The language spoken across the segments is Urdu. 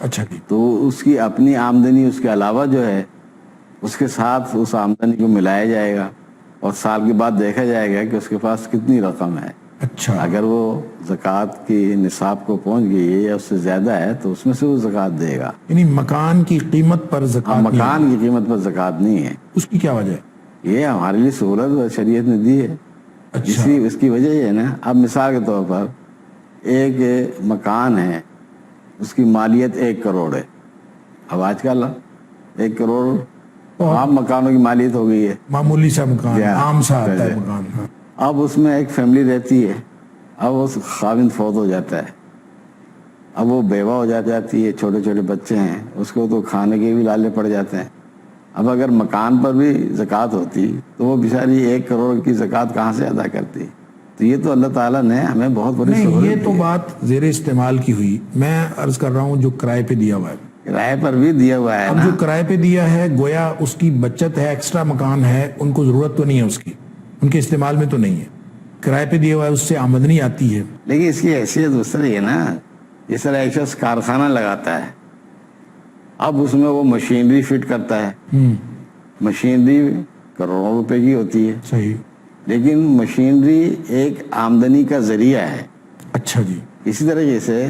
اچھا جی. تو اس کی اپنی آمدنی اس کے علاوہ جو ہے اس کے ساتھ اس آمدنی کو ملایا جائے گا اور سال کے بعد دیکھا جائے گا کہ اس کے پاس کتنی رقم ہے. اچھا. اگر وہ زکوٰۃ کی نصاب کو پہنچ گئی ہے یا اس سے زیادہ ہے تو اس میں سے وہ زکوٰۃ دے گا. یعنی مکان کی قیمت پر زکوٰۃ نہیں مکان کی قیمت پر زکوٰۃ نہیں ہے. اس کی کیا وجہ ہے؟ یہ ہمارے لیے سہولت شریعت نے دی ہے. اچھا. اس کی وجہ یہ ہے نا، اب مثال کے طور پر ایک مکان ہے، اس کی مالیت 1 کروڑ ہے. اب آج کل 1 کروڑ عام مکانوں کی مالیت ہو گئی ہے. معمولی سا مکان، عام سا آتا ہے مکان. ہاں. اب اس میں ایک فیملی رہتی ہے. اب اس خاوند فوت ہو جاتا ہے، اب وہ بیوہ ہو جاتی ہے، چھوٹے چھوٹے بچے ہیں، اس کو تو کھانے کے بھی لالے پڑ جاتے ہیں. اب اگر مکان پر بھی زکوٰۃ ہوتی تو وہ بیچاری 1 کروڑ کی زکوٰۃ کہاں سے ادا کرتی؟ تو یہ تو اللہ تعالیٰ نے ہمیں بہت بڑی سہولت دی. یہ تو بات زیر استعمال کی ہوئی. میں عرض کر رہا ہوں جو کرائے پہ دیا ہوا ہے، کرائے پر بھی دیا ہوا ہے. اب جو کرائے پہ دیا ہے گویا اس کی بچت ہے، ایکسٹرا مکان ہے، ان کو ضرورت تو نہیں ہے اس کی، ان کے استعمال میں تو نہیں ہے. کرائے پہ دیا ہوا ہے، اس سے آمدنی آتی ہے. لیکن اس کی حیثیت اس طرح ہے نا، جس طرح ایک شخص کارخانہ لگاتا ہے، اب اس میں وہ مشینری فٹ کرتا ہے. مشینری کروڑوں روپے کی ہوتی ہے. صحیح. لیکن مشینری ایک آمدنی کا ذریعہ ہے. اچھا جی. اسی طریقے سے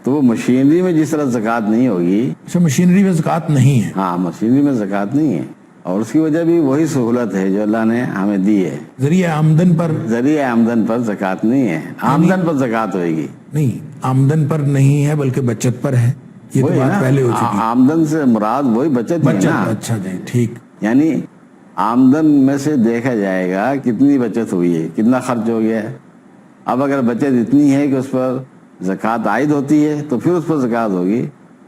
تو وہ مشینری میں جس طرح زکوٰۃ نہیں ہوگی. اچھا، مشینری میں زکوٰۃ نہیں ہے. ہاں، مشینری میں زکوٰۃ نہیں ہے، اور اس کی وجہ بھی وہی سہولت ہے جو اللہ نے ہمیں دی ہے. ذریعہ آمدن پر زکوٰۃ نہیں ہے. آمدن پر زکوٰۃ ہوئے گی. نہیں، آمدن پر نہیں ہے بلکہ بچت پر ہے. یہ تو بات پہلے ہو چکی. آمدن سے مراد وہی بچت ہے نا. اچھا جی، ٹھیک. یعنی آمدن میں سے دیکھا جائے گا کتنی بچت ہوئی ہے، کتنا خرچ ہو گیا ہے. اب اگر بچت اتنی ہے کہ اس پر زکوٰۃ عائد ہوتی ہے تو پھر اس پر زکوٰۃ ہوگی.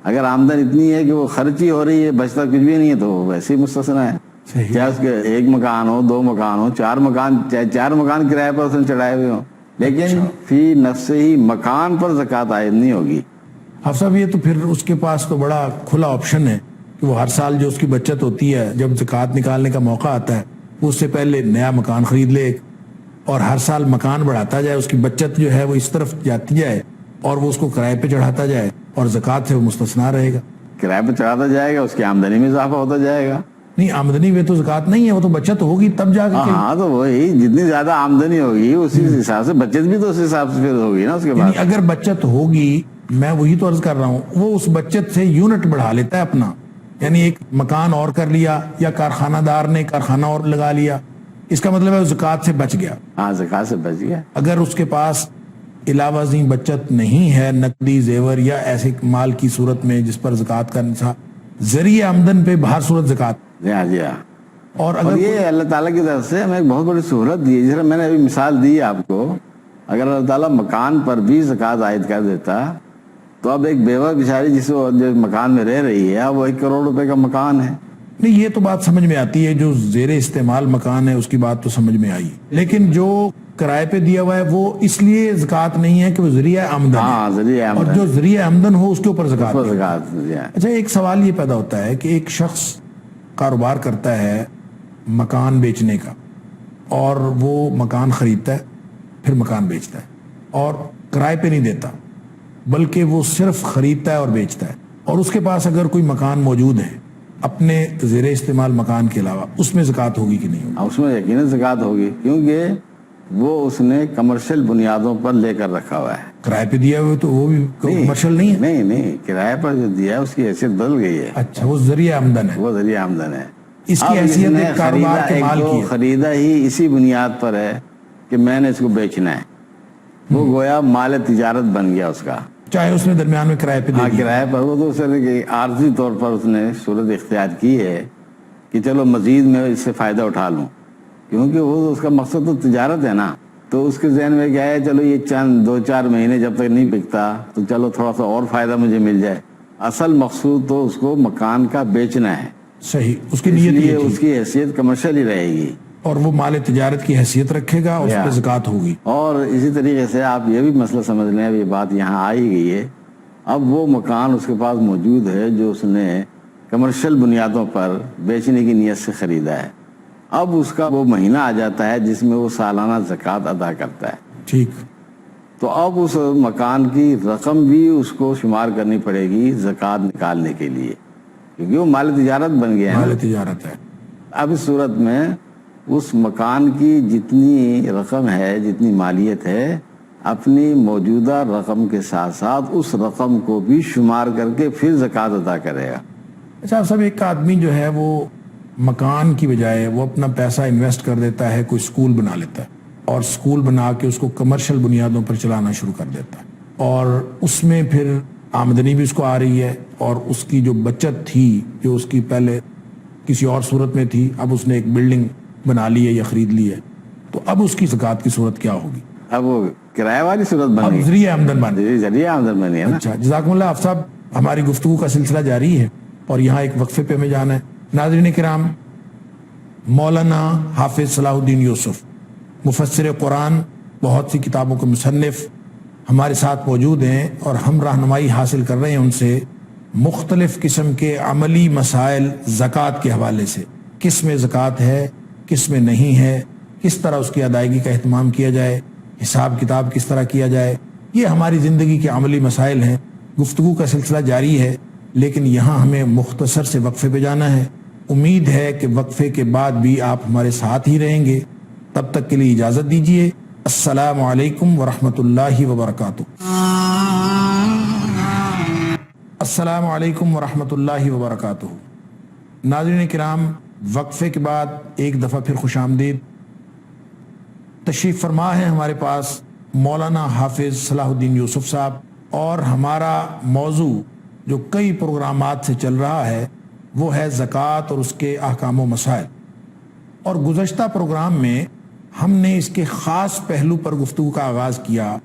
اگر آمدن اتنی ہے کہ وہ خرچ ہی ہو رہی ہے، بچتا کچھ بھی نہیں ہے، تو ویسے ہی مستثنا ہے. چاہے اس کے 1 مکان ہو، 2 مکان ہو، 4 مکان، چاہے 4 مکان کرائے پر اس نے چڑھائے ہوئے ہوں، لیکن فی نفس ہی مکان پر زکوٰۃ عائد نہیں ہوگی. حافظ صاحب، یہ تو پھر اس کے پاس تو بڑا کھلا آپشن ہے کہ وہ ہر سال جو اس کی بچت ہوتی ہے، جب زکوٰۃ نکالنے کا موقع آتا ہے، وہ اس سے پہلے نیا مکان خرید لے اور ہر سال مکان بڑھاتا جائے. اس کی بچت جو ہے وہ اس طرف جاتی جائے اور وہ اس کو کرائے پہ چڑھاتا جائے اور زکوٰۃ سے وہ مستثنا رہے گا. کرائے پہ چڑھاتا جائے گا، اس کی آمدنی میں اضافہ ہوتا جائے گا. نہیں، آمدنی میں تو زکوٰۃ نہیں ہے، وہ تو بچت ہوگی تب جا کے. ہاں، تو وہی جتنی زیادہ آمدنی ہوگی اسی حساب سے بچت بھی تو اس حساب سے پھر ہوگی نا. اس کے بعد اگر بچت ہوگی، میں وہی تو عرض کر رہا ہوں، وہ اس بچت سے یونٹ بڑھا لیتا ہے اپنا. یعنی ایک مکان اور کر لیا یا کارخانہ دار نے کارخانہ اور لگا لیا، اس کا مطلب ہے وہ زکوٰۃ سے بچ گیا. ہاں، زکوٰۃ سے بچ گیا. اگر اس کے پاس علاوہ ازیں بچت نہیں ہے، نقدی زیور یا ایسے مال کی صورت میں جس پر زکوٰۃ کا نصاب، ذریعہ آمدن پہ بہر صورت زکوٰۃ. جی ہاں. اور اگر یہ اللہ تعالیٰ کی طرف سے ہمیں ایک بہت بڑی سہولت دی ہے. جس طرح میں نے ابھی مثال دی آپ کو، اگر اللہ تعالیٰ مکان پر بھی زکوٰۃ عائد کر دیتا تو اب ایک بیوہ بیچاری جس جو مکان میں رہ رہی ہے، وہ 1 کروڑ روپے کا مکان ہے. نہیں، یہ تو بات سمجھ میں آتی ہے، جو زیر استعمال مکان ہے اس کی بات تو سمجھ میں آئی. لیکن جو کرائے پہ دیا ہوا ہے وہ اس لیے زکوٰۃ نہیں ہے کہ وہ ذریعہ آمدن ہے. ہاں، ذریعہ آمدن. اور جو ذریعہ آمدن ہو اس کے اوپر زکوٰۃ. زکوٰۃ. اچھا، ایک سوال یہ پیدا ہوتا ہے کہ ایک شخص کاروبار کرتا ہے مکان بیچنے کا، اور وہ مکان خریدتا ہے، پھر مکان بیچتا ہے، اور کرائے پہ نہیں دیتا بلکہ وہ صرف خریدتا ہے اور بیچتا ہے. اور اس کے پاس اگر کوئی مکان موجود ہے اپنے زیر استعمال مکان کے علاوہ، اس میں زکوٰۃ ہوگی کہ نہیں ہوگی؟ اس میں یقیناً زکوٰۃ ہوگی، کیونکہ وہ اس نے کمرشل بنیادوں پر لے کر رکھا ہوا ہے. کرائے پہ دیا ہوا تو وہ بھی کمرشل نہیں ہے. نہیں، کرائے پر جو دیا ہے اس کی حیثیت بدل گئی ہے. اچھا، وہ ذریعہ آمدن ہے. وہ ذریعہ آمدن ہے. اس کی حیثیت ایک کاروبار کے مال کی ہے. خریدا ہی اسی بنیاد پر ہے کہ میں نے اس کو بیچنا ہے. وہ گویا مال تجارت بن گیا اس کا، چاہے اس نے درمیان میں کرائے پہ دے دیا. کرائے پر وہ تو عارضی طور پر اس نے صورت اختیار کی ہے کہ چلو مزید میں اس سے فائدہ اٹھا لوں، کیونکہ وہ اس کا مقصد تو تجارت ہے نا. تو اس کے ذہن میں کیا ہے، چلو یہ چند 2-4 مہینے جب تک نہیں بکتا تو چلو تھوڑا سا اور فائدہ مجھے مل جائے. اصل مقصود تو اس کو مکان کا بیچنا ہے. صحیح، اس کی نیت یہ اس کی حیثیت کمرشل ہی رہے گی اور وہ مال تجارت کی حیثیت رکھے گا، اس پہ زکوٰۃ ہوگی. اور اسی طریقے سے آپ یہ بھی مسئلہ سمجھ لیں، اب یہ بات یہاں آئی گئی ہے. اب وہ مکان اس کے پاس موجود ہے جو اس نے کمرشل بنیادوں پر بیچنے کی نیت سے خریدا ہے. اب اس کا وہ مہینہ آ جاتا ہے جس میں وہ سالانہ زکوٰۃ ادا کرتا ہے. ٹھیک. تو اب اس مکان کی رقم بھی اس کو شمار کرنی پڑے گی زکوٰۃ نکالنے کے لیے، کیونکہ وہ مال تجارت بن گیا ہے مال نا۔ تجارت ہے۔ اب اس صورت میں اس مکان کی جتنی رقم ہے، جتنی مالیت ہے، اپنی موجودہ رقم کے ساتھ ساتھ اس رقم کو بھی شمار کر کے پھر زکوٰۃ ادا کرے گا۔ اچھا صاحب، ایک آدمی جو ہے وہ مکان کی بجائے وہ اپنا پیسہ انویسٹ کر دیتا ہے، کوئی سکول بنا لیتا ہے اور سکول بنا کے اس کو کمرشل بنیادوں پر چلانا شروع کر دیتا ہے، اور اس میں پھر آمدنی بھی اس کو آ رہی ہے، اور اس کی جو بچت تھی جو اس کی پہلے کسی اور صورت میں تھی، اب اس نے ایک بلڈنگ بنا لی ہے یا خرید لی ہے، تو اب اس کی زکوٰۃ کی صورت کیا ہوگی؟ اب وہ کرایہ والی صورت بن اب گئی، ذریعہ آمدن بن گئی۔ ذریعہ آمدن بنی ہے نا۔ اچھا، جزاکم اللہ۔ آپ صاحب، ہماری گفتگو کا سلسلہ جاری ہے اور یہاں ایک وقفے پہ ہمیں جانا ہے۔ ناظرین کرام، مولانا حافظ صلاح الدین یوسف، مفسر قرآن، بہت سی کتابوں کے مصنف، ہمارے ساتھ موجود ہیں اور ہم رہنمائی حاصل کر رہے ہیں ان سے مختلف قسم کے عملی مسائل زکوٰۃ کے حوالے سے، کس میں زکوٰۃ ہے، کس میں نہیں ہے، کس طرح اس کی ادائیگی کا اہتمام کیا جائے، حساب کتاب کس طرح کیا جائے۔ یہ ہماری زندگی کے عملی مسائل ہیں۔ گفتگو کا سلسلہ جاری ہے، لیکن یہاں ہمیں مختصر سے وقفے پہ جانا ہے۔ امید ہے کہ وقفے کے بعد بھی آپ ہمارے ساتھ ہی رہیں گے۔ تب تک کے لیے اجازت دیجیے۔ السلام علیکم ورحمۃ اللہ وبرکاتہ۔ السلام علیکم ورحمۃ اللہ وبرکاتہ۔ ناظرین کرام، وقفے کے بعد ایک دفعہ پھر خوش آمدید۔ تشریف فرما ہے ہمارے پاس مولانا حافظ صلاح الدین یوسف صاحب، اور ہمارا موضوع جو کئی پروگرامات سے چل رہا ہے وہ ہے زکوٰۃ اور اس کے احکام و مسائل، اور گزشتہ پروگرام میں ہم نے اس کے خاص پہلو پر گفتگو کا آغاز کیا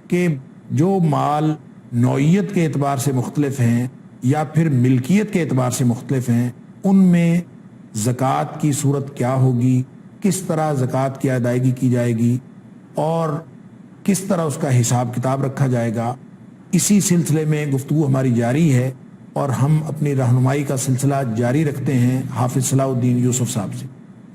کہ جو مال نوعیت کے اعتبار سے مختلف ہیں یا پھر ملکیت کے اعتبار سے مختلف ہیں، ان میں زکوٰۃ کی صورت کیا ہوگی، کس طرح زکوٰۃ کی ادائیگی کی جائے گی، اور کس طرح اس کا حساب کتاب رکھا جائے گا۔ اسی سلسلے میں گفتگو ہماری جاری ہے اور ہم اپنی رہنمائی کا سلسلہ جاری رکھتے ہیں حافظ صلاح الدین یوسف صاحب سے۔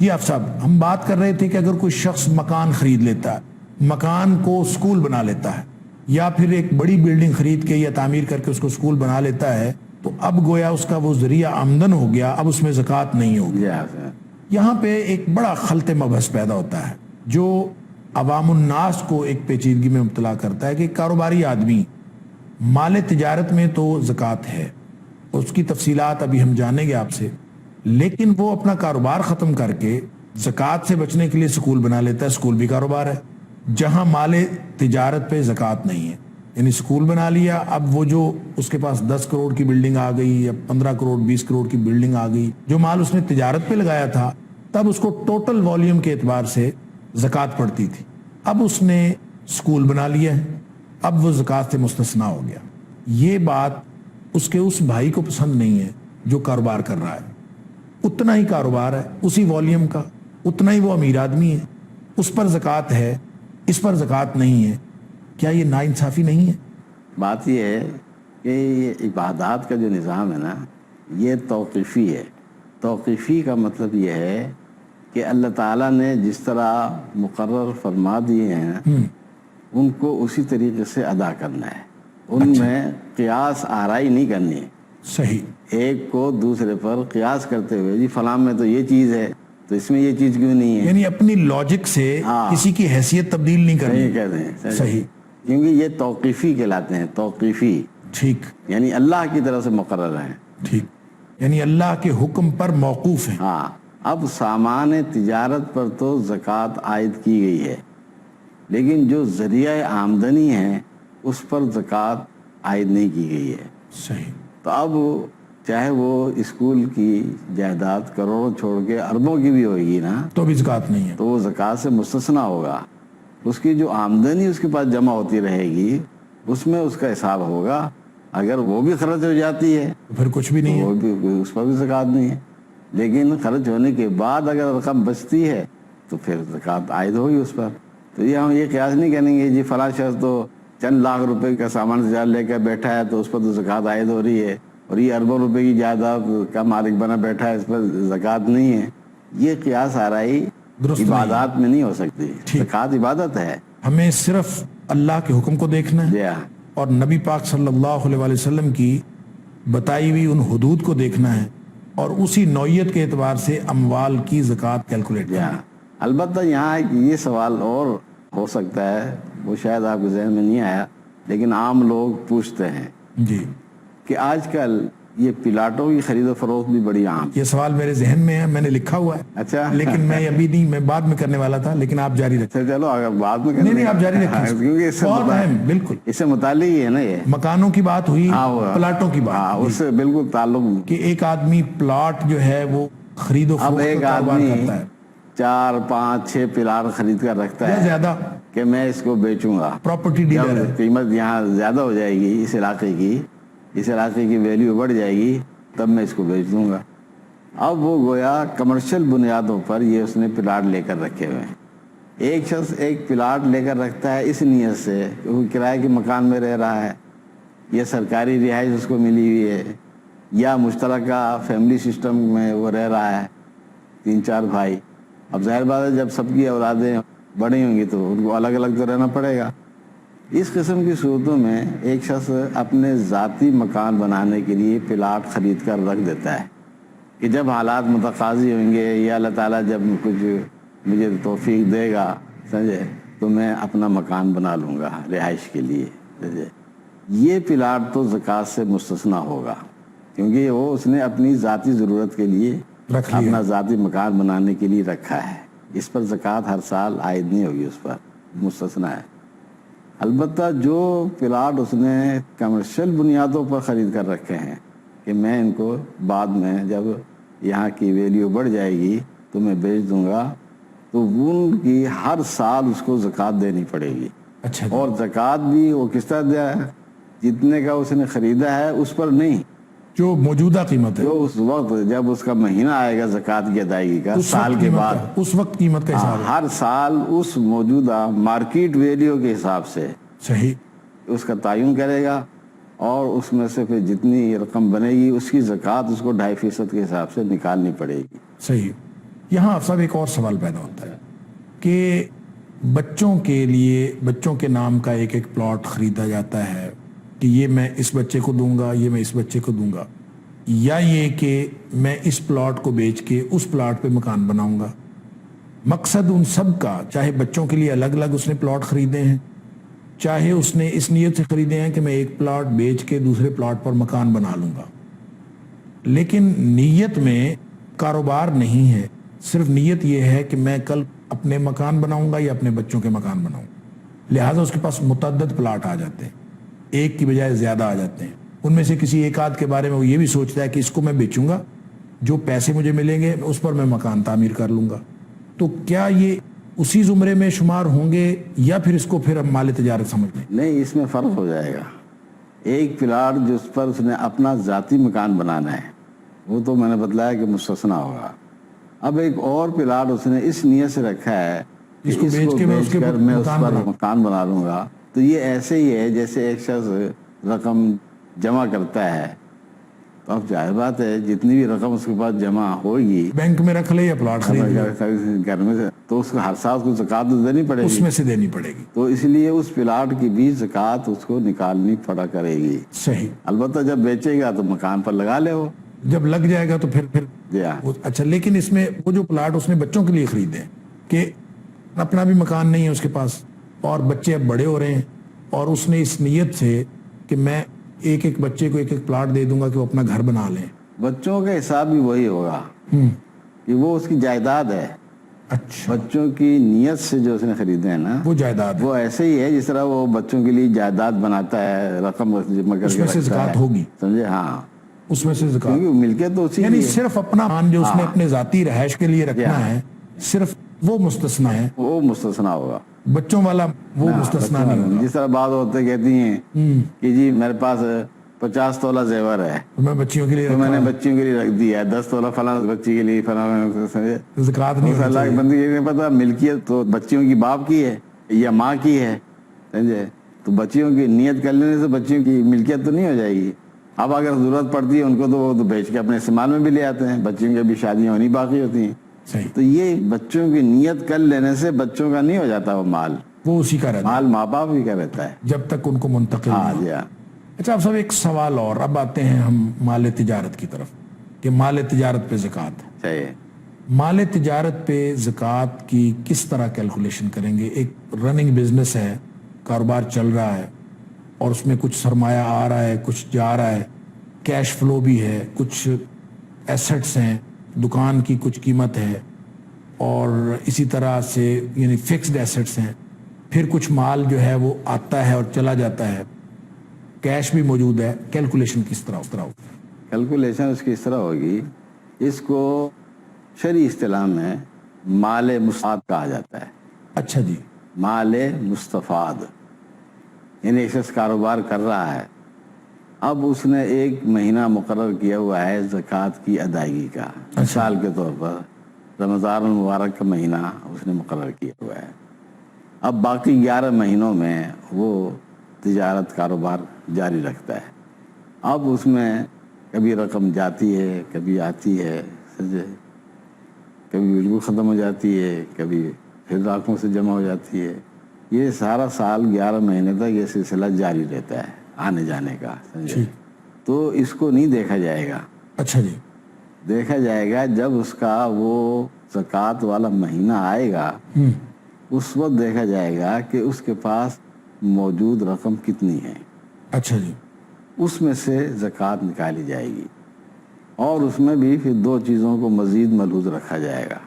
جی آپ صاحب، ہم بات کر رہے تھے کہ اگر کوئی شخص مکان خرید لیتا ہے، مکان کو سکول بنا لیتا ہے، یا پھر ایک بڑی بلڈنگ خرید کے یا تعمیر کر کے اس کو سکول بنا لیتا ہے، تو اب گویا اس کا وہ ذریعہ آمدن ہو گیا، اب اس میں زکوٰۃ نہیں ہوگی۔ یہاں پہ ایک بڑا خلط مبحث پیدا ہوتا ہے جو عوام الناس کو ایک پیچیدگی میں مبتلا کرتا ہے کہ کاروباری آدمی، مال تجارت میں تو زکوٰۃ ہے، اس کی تفصیلات ابھی ہم جانیں گے آپ سے، لیکن وہ اپنا کاروبار ختم کر کے زکوٰۃ سے بچنے کے لیے سکول بنا لیتا ہے۔ سکول بھی کاروبار ہے، جہاں مال تجارت پہ زکوٰۃ نہیں ہے، یعنی سکول بنا لیا، اب وہ جو اس کے پاس 10 کروڑ کی بلڈنگ آ گئی یا 15 کروڑ 20 کروڑ کی بلڈنگ آ گئی، جو مال اس نے تجارت پہ لگایا تھا تب اس کو ٹوٹل والیوم کے اعتبار سے زکوٰۃ پڑتی تھی، اب اس نے سکول بنا لیا ہے، اب وہ زکوٰۃ سے مستثنا ہو گیا۔ یہ بات اس کے اس بھائی کو پسند نہیں ہے جو کاروبار کر رہا ہے، اتنا ہی کاروبار ہے اسی والیوم کا، اتنا ہی وہ امیر آدمی ہے، اس پر زکوٰۃ ہے، اس پر زکوٰۃ نہیں ہے۔ کیا یہ ناانصافی نہیں ہے؟ بات یہ ہے کہ یہ عبادات کا جو نظام ہے نا، یہ توقیفی ہے۔ توقیفی کا مطلب یہ ہے کہ اللہ تعالیٰ نے جس طرح مقرر فرما دیے ہیں ان کو اسی طریقے سے ادا کرنا ہے، ان میں قیاس آرائی نہیں کرنی ہے۔ صحیح۔ ایک کو دوسرے پر قیاس کرتے ہوئے جی فلاں میں تو یہ چیز ہے تو اس میں یہ چیز کیوں نہیں ہے، یعنی اپنی لاجک سے کسی کی حیثیت تبدیل نہیں کرنی۔ صحیح کہتے ہیں، صحیح، کیونکہ یہ توقیفی کہلاتے ہیں، توقیفی، ٹھیک، یعنی اللہ کی طرف سے مقرر ہیں۔ ٹھیک، یعنی اللہ کے حکم پر موقوف ہیں۔ ہاں، اب سامان تجارت پر تو زکوٰۃ عائد کی گئی ہے، لیکن جو ذریعہ آمدنی ہے اس پر زکوٰۃ عائد نہیں کی گئی ہے۔ صحیح۔ تو اب چاہے وہ اسکول کی جائیداد کروڑوں چھوڑ کے اربوں کی بھی ہوگی نا، تو بھی زکوٰۃ نہیں ہے، تو وہ زکوٰۃ سے مستثنا ہوگا۔ اس کی جو آمدنی اس کے پاس جمع ہوتی رہے گی اس میں اس کا حساب ہوگا، اگر وہ بھی خرچ ہو جاتی ہے تو پھر کچھ بھی نہیں ہے، وہ بھی اس پر بھی زکوٰۃ نہیں ہے، لیکن خرچ ہونے کے بعد اگر رقم بچتی ہے تو پھر زکوٰۃ عائد ہوگی اس پر۔ تو یہ ہم یہ قیاس نہیں کریں گے جی فلاں شخص تو چند لاکھ روپے کا سامان تجارت لے کر بیٹھا ہے تو اس پر تو زکوٰۃ عائد ہو رہی ہے، اور یہ اربوں روپے کی جائیداد کا مالک بنا بیٹھا ہے اس پر زکوٰۃ نہیں ہے۔ یہ قیاس آرائی عبادات میں نہیں ہو سکتی۔ زکوٰۃ عبادت ہے، ہمیں صرف اللہ کے حکم کو دیکھنا ہے جی ہاں اور نبی پاک صلی اللہ علیہ وآلہ وسلم کی بتائی ہوئی ان حدود کو دیکھنا ہے اور اسی نوعیت کے اعتبار سے اموال کی زکوٰۃ کیلکولیٹ جی کرنا ہاں البتہ یہاں ایک یہ سوال اور ہو سکتا ہے، وہ شاید آپ کے ذہن میں نہیں آیا، لیکن عام لوگ پوچھتے ہیں جی کہ آج کل یہ پلاٹوں کی خرید و فروخت بھی بڑی عام ہے۔ یہ سوال میرے ذہن میں ہے، میں نے لکھا ہوا ہے اچھا لیکن میں ابھی نہیں، میں بعد میں کرنے والا تھا، لیکن آپ جاری رکھیں۔ چلو اگر بعد میں نہیں آپ جاری رکھیں، کیونکہ اس سے بہت اہم، بالکل اس سے متعلق ہی ہے نا یہ، مکانوں کی بات ہوئی، پلاٹوں کی بات، اس سے بالکل تعلق کہ ایک آدمی پلاٹ جو ہے وہ خرید و اب فروخت ایک کا کاروبار آدمی کرتا ہے 4 5 6 پلاٹ خرید کر رکھتا یا ہے زیادہ کہ میں اس کو بیچوں گا، پراپرٹی ڈیلر ہے۔ جب قیمت یہاں زیادہ ہو جائے گی، اس علاقے کی ویلیو بڑھ جائے گی، تب میں اس کو بیچ دوں گا۔ اب وہ گویا کمرشل بنیادوں پر یہ اس نے پلاٹ لے کر رکھے ہوئے ہیں۔ ایک شخص ایک پلاٹ لے کر رکھتا ہے اس نیت سے کہ وہ کرائے کے مکان میں رہ رہا ہے، یا سرکاری رہائش اس کو ملی ہوئی ہے، یا مشترکہ فیملی سسٹم میں وہ رہ رہا ہے، 3 4 بھائی۔ اب ظاہر بات ہے جب سب کی اولادیں بڑی ہوں گی تو ان کو الگ الگ تو رہنا پڑے گا۔ اس قسم کی صورتوں میں ایک شخص اپنے ذاتی مکان بنانے کے لیے پلاٹ خرید کر رکھ دیتا ہے کہ جب حالات متقاضی ہوں گے یا اللہ تعالیٰ جب کچھ مجھے توفیق دے گا، سمجھے، تو میں اپنا مکان بنا لوں گا رہائش کے لیے، سمجھے۔ یہ پلاٹ تو زکوٰۃ سے مستثنا ہوگا، کیونکہ وہ اس نے اپنی ذاتی ضرورت کے لیے رکھ لیا، اپنا ذاتی مکان بنانے کے لیے رکھا ہے۔ اس پر زکوٰۃ ہر سال عائد نہیں ہوگی، اس پر مستثنا ہے۔ البتہ جو پلاٹ اس نے کمرشل بنیادوں پر خرید کر رکھے ہیں کہ میں ان کو بعد میں جب یہاں کی ویلیو بڑھ جائے گی تو میں بیچ دوں گا، تو ان کی ہر سال اس کو زکوٰۃ دینی پڑے گی۔ اچھا، اور زکوٰۃ بھی وہ کس طرح دیا ہے؟ جتنے کا اس نے خریدا ہے اس پر نہیں، جو موجودہ قیمت ہے، جو اس وقت جب اس کا مہینہ آئے گا زکوٰۃ کی ادائیگی کا، اس سال وقت کے قیمت بعد کا، اس وقت قیمت کا حساب ہے۔ ہر سال اس موجودہ مارکیٹ ویلیو کے حساب سے صحیح، اس کا تعین کرے گا، اور اس میں سے پھر جتنی رقم بنے گی اس کی زکوٰۃ اس کو 2.5% کے حساب سے نکالنی پڑے گی۔ صحیح۔ یہاں صاحب ایک اور سوال پیدا ہوتا ہے کہ بچوں کے لیے، بچوں کے نام کا ایک ایک پلاٹ خریدا جاتا ہے کہ یہ میں اس بچے کو دوں گا، یہ میں اس بچے کو دوں گا، یا یہ کہ میں اس پلاٹ کو بیچ کے اس پلاٹ پہ مکان بناؤں گا۔ مقصد ان سب کا، چاہے بچوں کے لیے الگ الگ اس نے پلاٹ خریدے ہیں، چاہے اس نے اس نیت سے خریدے ہیں کہ میں ایک پلاٹ بیچ کے دوسرے پلاٹ پر مکان بنا لوں گا، لیکن نیت میں کاروبار نہیں ہے، صرف نیت یہ ہے کہ میں کل اپنے مکان بناؤں گا یا اپنے بچوں کے مکان بناؤں گا۔ لہٰذا اس کے پاس متعدد پلاٹ آ جاتے ہیں، ایک کی بجائے زیادہ آ جاتے ہیں۔ ان میں سے کسی ایک آدھ کے بارے میں وہ یہ بھی سوچتا ہے کہ اس کو میں بیچوں گا، جو پیسے مجھے ملیں گے اس پر میں مکان تعمیر کر لوں گا۔ تو کیا یہ اسی زمرے میں شمار ہوں گے یا پھر اس کو پھر ہم مال تجارت سمجھ لیں؟ نہیں، اس میں فرق ہو جائے گا۔ ایک پلاٹ جس پر اس نے اپنا ذاتی مکان بنانا ہے وہ تو میں نے بتلایا کہ مستثنا ہوگا۔ اب ایک اور پلاٹ اس نے اس نیت سے رکھا ہے کہ اس کو اس بیچ کو کے میں اس بیچ کے کر میں اس مکان پر بنا- مکان بنا لوں گا، تو یہ ایسے ہی ہے جیسے ایک شخص رقم جمع کرتا ہے، تو اب ظاہر بات ہے جتنی بھی رقم اس کے پاس جمع ہوگی بینک میں رکھ لے یا پلاٹ خرید لے، گھر میں سے، تو اس کو ہر سال اس کو زکوٰۃ تو دینی پڑے اس گی، میں سے دینی پڑے گی۔ تو اس لیے اس پلاٹ کی بھی زکوٰۃ اس کو نکالنی پڑا کرے گی۔ صحیح، البتہ جب بیچے گا تو مکان پر لگا لے وہ۔ جب لگ جائے گا تو پھر جی ہاں، اچھا، لیکن اس میں وہ جو پلاٹ اس نے بچوں کے لیے خریدے ہیں کہ اپنا بھی مکان نہیں ہے اس کے پاس اور بچے اب بڑے ہو رہے ہیں، اور اس نے اس نیت سے کہ میں ایک ایک بچے کو ایک ایک پلاٹ دے دوں گا کہ وہ اپنا گھر بنا لیں۔ بچوں کا حساب بھی وہی ہوگا کہ وہ اس کی جائیداد ہے۔ اچھا، بچوں کی نیت سے جو اس نے خریدے ہیں نا، وہ جائیداد ہے، وہ ایسے ہی ہے جس طرح وہ بچوں کے لیے جائیداد بناتا ہے، رقم جمع کر اس کے میں سے رکھتا زکوٰۃ ہے، ہوگی، سمجھے؟ ہاں، اس میں سے زکوٰۃ، کیونکہ ملکیت تو اسی یعنی کی ہے، صرف اپنا مکان جو اس نے اپنے ذاتی رہائش کے لیے رکھنا ہے صرف وہ مستثنا ہے، وہ مستثنا ہوگا۔ بچوں والا وہ مستثنا نہیں ہوگا۔ جس طرح بعض عورتیں کہتی ہیں کہ جی میرے پاس 50 تولہ زیور ہے، تو میں بچیوں کے لیے تو میں نے بچیوں کے لیے رکھ دیا ہے، 10 تولہ فلاں بچی کے لیے فلاں، سمجھے؟ زکوٰۃ نہیں ہونی اللہ کی چاہیے۔ بندی یہ نہیں پتا ملکیت تو بچیوں کی باپ کی ہے یا ماں کی ہے، سمجھے؟ تو بچیوں کی نیت کر لینے سے بچیوں کی ملکیت تو نہیں ہو جائے گی۔ اب اگر ضرورت پڑتی ہے ان کو تو وہ تو بیچ کے اپنے استعمال میں بھی لے آتے ہیں، بچیوں کی بھی شادیاں ہونی باقی ہوتی ہیں۔ صحیح، تو یہ بچوں کی نیت کر لینے سے بچوں کا نہیں ہو جاتا وہ مال، وہ اسی کا رہتا ہے مال ماں باپ بھی کا رہتا ہے. جب تک ان کو منتقل ہاں نہیں ہو. جی ہاں. اچھا آپ صاحب ایک سوال اور، اب آتے ہیں ہم مال تجارت کی طرف کہ مال تجارت پہ زکوٰۃ. چاہیے. مال تجارت پہ زکوٰۃ کی کس طرح کیلکولیشن کریں گے؟ ایک رننگ بزنس ہے، کاروبار چل رہا ہے اور اس میں کچھ سرمایہ آ رہا ہے، کچھ جا رہا ہے، کیش فلو بھی ہے، کچھ ایسٹس ہیں، دکان کی کچھ قیمت ہے اور اسی طرح سے یعنی فکسڈ ایسٹس ہیں، پھر کچھ مال جو ہے وہ آتا ہے اور چلا جاتا ہے، کیش بھی موجود ہے. کیلکولیشن کس طرح ہوگی؟ کیلکولیشن اس کی اس طرح ہوگی، اس کو شرعی اصطلاح میں مال مستفاد کہا جاتا ہے. اچھا جی. مال مستفاد یعنی ایک شخص کاروبار کر رہا ہے، اب اس نے ایک مہینہ مقرر کیا ہوا ہے زکوٰۃ کی ادائیگی کا. مثال کے طور پر رمضان المبارک کا مہینہ اس نے مقرر کیا ہوا ہے. اب باقی 11 مہینوں میں وہ تجارت کاروبار جاری رکھتا ہے. اب اس میں کبھی رقم جاتی ہے، کبھی آتی ہے، کبھی بالکل ختم ہو جاتی ہے، کبھی پھر لاکھوں سے جمع ہو جاتی ہے. یہ سارا سال 11 مہینے تک یہ سلسلہ جاری رہتا ہے آنے جانے کا. سمجھے؟ تو اس کو نہیں دیکھا جائے گا. اچھا جی. دیکھا جائے گا جب اس کا وہ زکوٰۃ والا مہینہ آئے گا، اس وقت دیکھا جائے گا کہ اس کے پاس موجود رقم کتنی ہے. اچھا جی. اس میں سے زکوٰۃ نکالی جائے گی اور اس میں بھی پھر 2 چیزوں کو مزید ملحوظ رکھا جائے گا.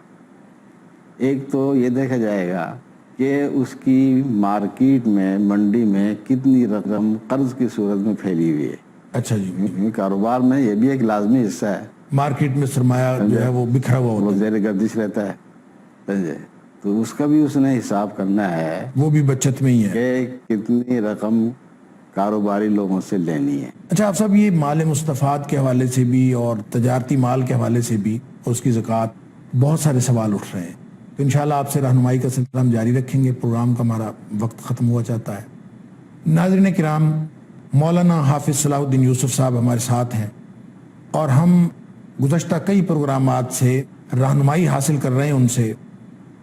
ایک تو یہ دیکھا جائے گا کہ اس کی مارکیٹ میں، منڈی میں کتنی رقم قرض کی صورت میں پھیلی ہوئی ہے. اچھا جی. کاروبار میں یہ بھی ایک لازمی حصہ ہے. مارکیٹ میں سرمایہ جو ہے وہ بکھرا ہوا ہوتا ہے، وہ زیر گردش رہتا ہے. سمجھے؟ تو اس کا بھی اس نے حساب کرنا ہے، وہ بھی بچت میں ہی ہے کہ کتنی رقم کاروباری لوگوں سے لینی ہے. اچھا آپ صاحب یہ مال مستفاد کے حوالے سے بھی اور تجارتی مال کے حوالے سے بھی اس کی زکوٰۃ بہت سارے سوال اٹھ رہے ہیں، تو انشاءاللہ آپ سے رہنمائی کا سلسلہ ہم جاری رکھیں گے. پروگرام کا ہمارا وقت ختم ہوا چاہتا ہے. ناظرین کرام، مولانا حافظ صلاح الدین یوسف صاحب ہمارے ساتھ ہیں اور ہم گزشتہ کئی پروگرامات سے رہنمائی حاصل کر رہے ہیں ان سے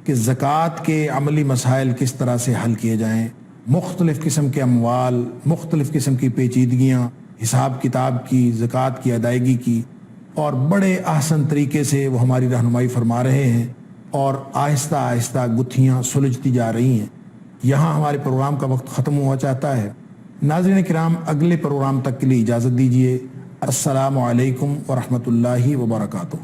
کہ زکوٰۃ کے عملی مسائل کس طرح سے حل کیے جائیں. مختلف قسم کے اموال، مختلف قسم کی پیچیدگیاں، حساب کتاب کی، زکوٰۃ کی ادائیگی کی، اور بڑے احسن طریقے سے وہ ہماری رہنمائی فرما رہے ہیں اور آہستہ آہستہ گتھیاں سلجھتی جا رہی ہیں. یہاں ہمارے پروگرام کا وقت ختم ہوا چاہتا ہے. ناظرین کرام، اگلے پروگرام تک کے لیے اجازت دیجیے. السلام علیکم ورحمۃ اللہ وبرکاتہ.